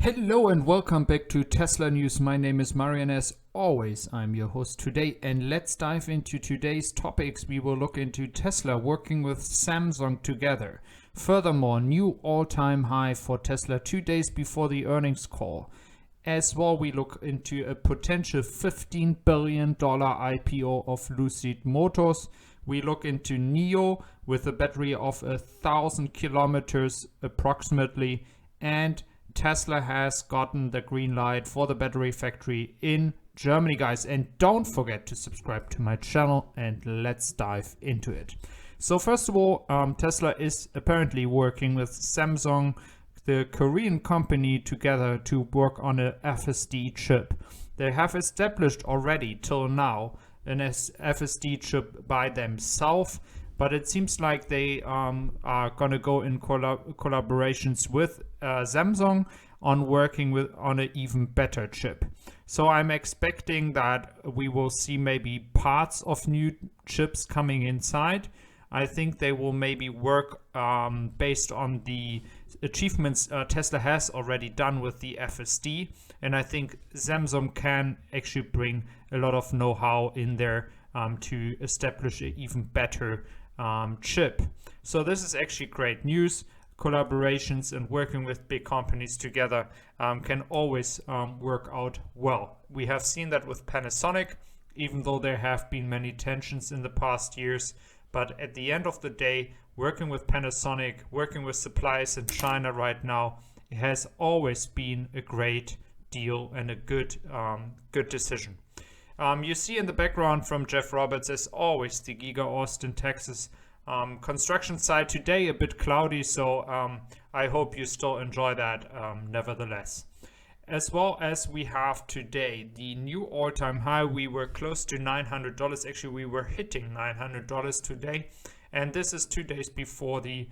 Hello and welcome back to Tesla News. My name is Marian. As always, I'm your host today, and let's dive into today's topics. We will look into Tesla working with Samsung together. Furthermore, new all-time high for Tesla 2 days before the earnings call. As well, we look into a potential $15 billion IPO of Lucid Motors. We look into NIO with a battery of 1,000 kilometers approximately, and Tesla has gotten the green light for the battery factory in Germany, guys. And don't forget to subscribe to my channel, and let's dive into it. So first of all, Tesla is apparently working with Samsung, the Korean company, together to work on a FSD chip. They have established already till now an FSD chip by themselves, but it seems like they are gonna go in collaborations with Samsung on working on an even better chip. So I'm expecting that we will see maybe parts of new chips coming inside. I think they will maybe work based on the achievements Tesla has already done with the FSD, and I think Samsung can actually bring a lot of know-how in there to establish an even better chip. So this is actually great news. Collaborations and working with big companies together can always work out well. We have seen that with Panasonic, even though there have been many tensions in the past years. But at the end of the day, working with Panasonic, working with suppliers in China right now, it has always been a great deal and a good decision. You see in the background from Jeff Roberts, as always, the Giga Austin, Texas construction site. Today a bit cloudy, so I hope you still enjoy that nevertheless. As well as we have today the new all-time high. We were close to $900. Actually, we were hitting $900 today, and this is 2 days before the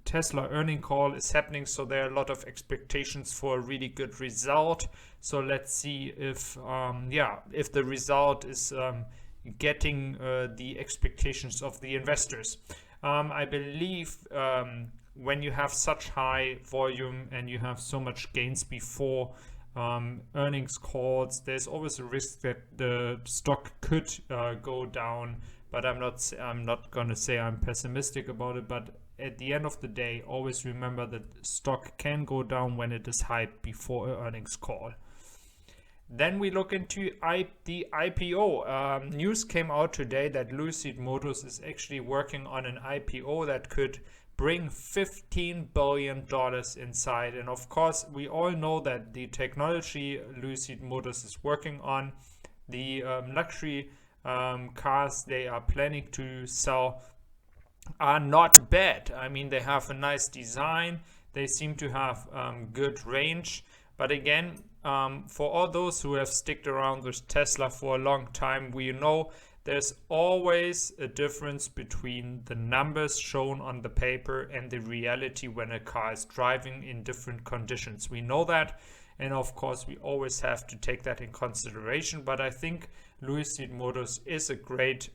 Tesla earning call is happening, so there are a lot of expectations for a really good result. So let's see if the result is getting the expectations of the investors. I believe when you have such high volume and you have so much gains before earnings calls, there's always a risk that the stock could go down. But I'm not gonna say I'm pessimistic about it, but at the end of the day, always remember that stock can go down when it is hyped before an earnings call. Then we look into the IPO. News came out today that Lucid Motors is actually working on an IPO that could bring $15 billion inside. And of course, we all know that the technology Lucid Motors is working on, the luxury cars they are planning to sell, are not bad. I mean, they have a nice design. They seem to have good range. But again, for all those who have sticked around with Tesla for a long time, we know there's always a difference between the numbers shown on the paper and the reality when a car is driving in different conditions. We know that, and of course we always have to take that in consideration. But I think Lucid Motors is a great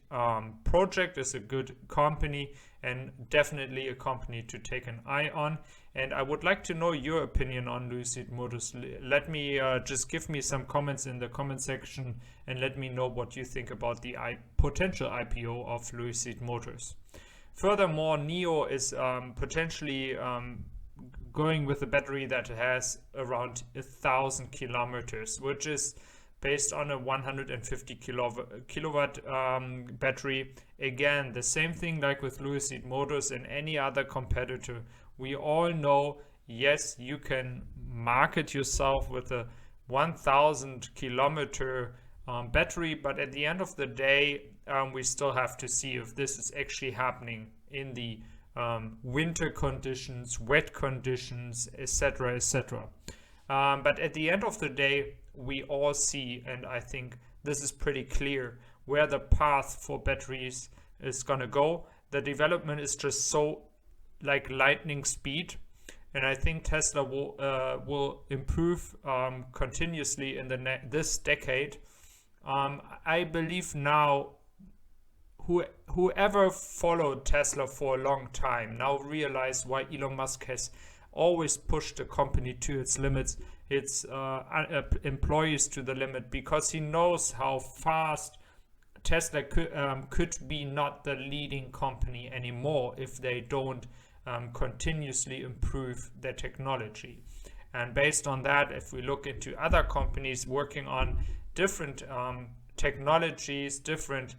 project, is a good company, and definitely a company to take an eye on. And I would like to know your opinion on Lucid Motors. Let me just give me some comments in the comment section and let me know what you think about the potential IPO of Lucid Motors. Furthermore, NIO is potentially going with a battery that has around 1,000 kilometers, which is based on a 150 kilowatt battery. Again, the same thing like with Lucid Motors and any other competitor. We all know, yes, you can market yourself with a 1,000 kilometer battery, but at the end of the day, we still have to see if this is actually happening in the winter conditions, wet conditions, etc., etc. But at the end of the day, we all see, and I think this is pretty clear, where the path for batteries is gonna go. The development is just so like lightning speed, and I think Tesla will improve continuously in this decade. I believe now whoever followed Tesla for a long time now realize why Elon Musk has always push the company to its limits, its employees to the limit, because he knows how fast Tesla could be not the leading company anymore if they don't continuously improve their technology. And based on that, if we look into other companies working on different technologies, different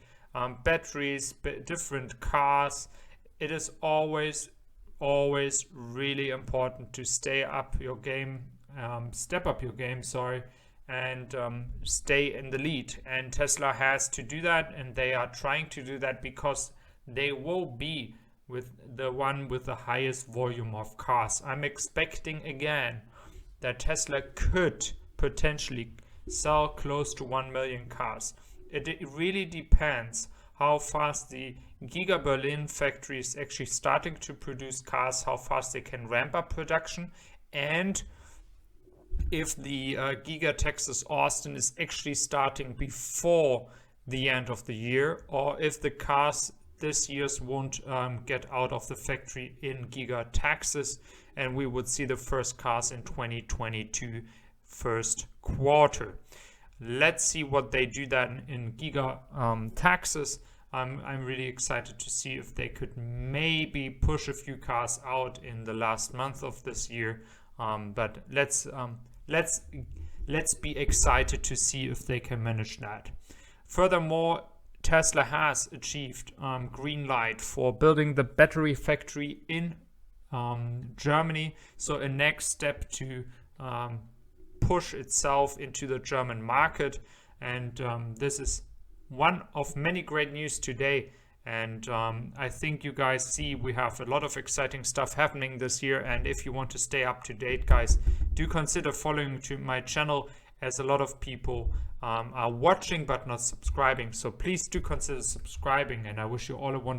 batteries, different cars, it is always really important to step up your game, and stay in the lead. And Tesla has to do that, and they are trying to do that because they will be with the one with the highest volume of cars. I'm expecting again that Tesla could potentially sell close to 1 million cars. It really depends how fast the Giga Berlin factory is actually starting to produce cars, how fast they can ramp up production, and if the Giga Texas Austin is actually starting before the end of the year, or if the cars this year won't get out of the factory in Giga Texas, and we would see the first cars in 2022 first quarter. Let's see what they do then in Giga Texas. I'm really excited to see if they could maybe push a few cars out in the last month of this year. But let's be excited to see if they can manage that. Furthermore, Tesla has achieved green light for building the battery factory in Germany. So a next step to push itself into the German market. And this is one of many great news today. And I think you guys see we have a lot of exciting stuff happening this year. And if you want to stay up to date, guys, do consider following to my channel, as a lot of people are watching but not subscribing. So please do consider subscribing, and I wish you all a wonderful